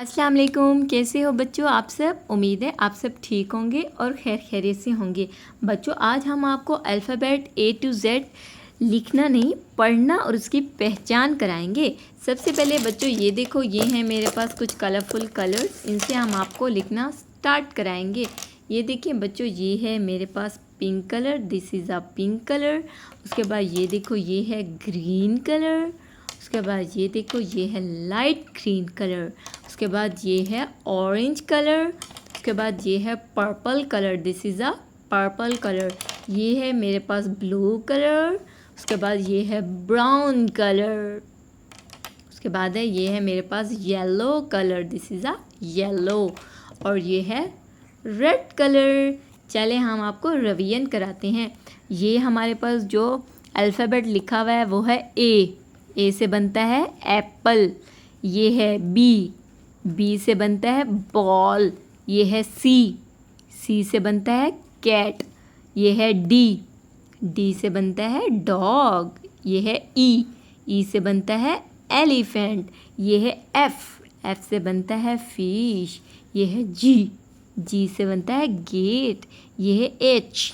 अस्सलाम वालेकुम। कैसे हो बच्चों आप सब? उम्मीद है आप सब ठीक होंगे और खैर खैरियत से होंगे। बच्चों आज हम आपको अल्फ़ाबेट A to Z लिखना नहीं पढ़ना और उसकी पहचान कराएंगे। सबसे पहले बच्चों ये देखो, ये हैं मेरे पास कुछ कलरफुल कलर्स, इनसे हम आपको लिखना स्टार्ट कराएंगे। ये देखिए बच्चों, ये है मेरे पास pink colour, this is a pink colour. उसके बाद ये देखो, ये है ग्रीन कलर। उसके बाद ये देखो, ये है लाइट ग्रीन कलर। उसके बाद ये है ऑरेंज कलर। उसके बाद ये है purple colour, this is a purple colour. ये है मेरे पास ब्लू कलर। उसके बाद ये है ब्राउन कलर। उसके बाद है ये है मेरे पास yellow colour, this is a yellow. और ये है रेड कलर। चले हम आपको रिवीजन कराते हैं। ये हमारे पास जो अल्फ़ाबेट लिखा हुआ है वो है ए से बनता है एप्पल। ये है बी से बनता है बॉल। ये है सी से बनता है कैट। ये है डी से बनता है डॉग। ये है ई से बनता है एलिफेंट। ये है एफ से बनता है फिश। ये है जी से बनता है गेट। ये है एच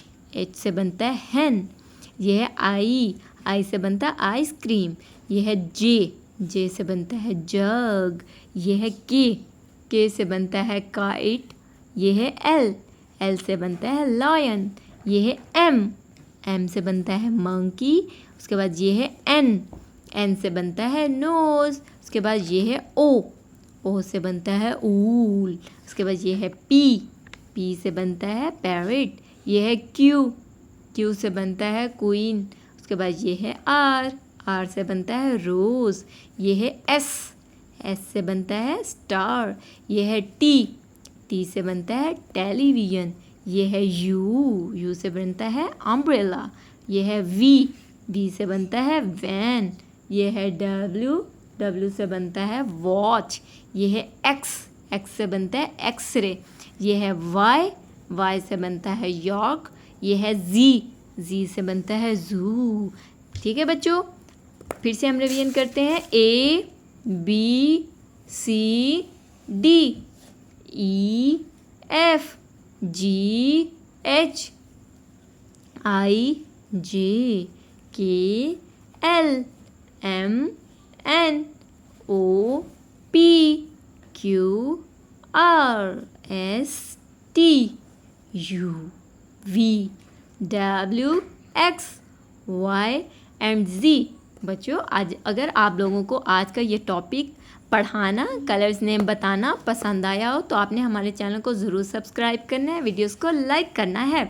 से बनता है हैन। ये है आई से बनता है आइसक्रीम। ये है जे से बनता है जग। ये है के से बनता है काइट। ये है एल से बनता है लायन। ये है एम से बनता है मंकी। उसके बाद ये है एन से बनता है नोज़। उसके बाद ये है ओ से बनता है ऊल। उसके बाद ये है पी से बनता है पैरेट। ये है क्यू से बनता है क्वीन। उसके बाद ये है आर से बनता है रोज़। ये है एस से बनता है स्टार। ये है टी से बनता है टेलीविज़न। ये है यू से बनता है अम्ब्रेला। ये है वी से बनता है वैन। ये है डब्ल्यू से बनता है वॉच। ये है एक्स से बनता है एक्सरे। ये है वाई से बनता है यॉर्क। ये है जी से बनता है जू। ठीक है बच्चों, फिर से हम रिवीजन करते हैं। ABCD EFGHIJKLMNOPQRSTUV WXY and Z। बच्चों आज अगर आप लोगों को आज का ये टॉपिक पढ़ाना, कलर्स नेम बताना पसंद आया हो तो आपने हमारे चैनल को ज़रूर सब्सक्राइब करना है, वीडियोस को लाइक करना है।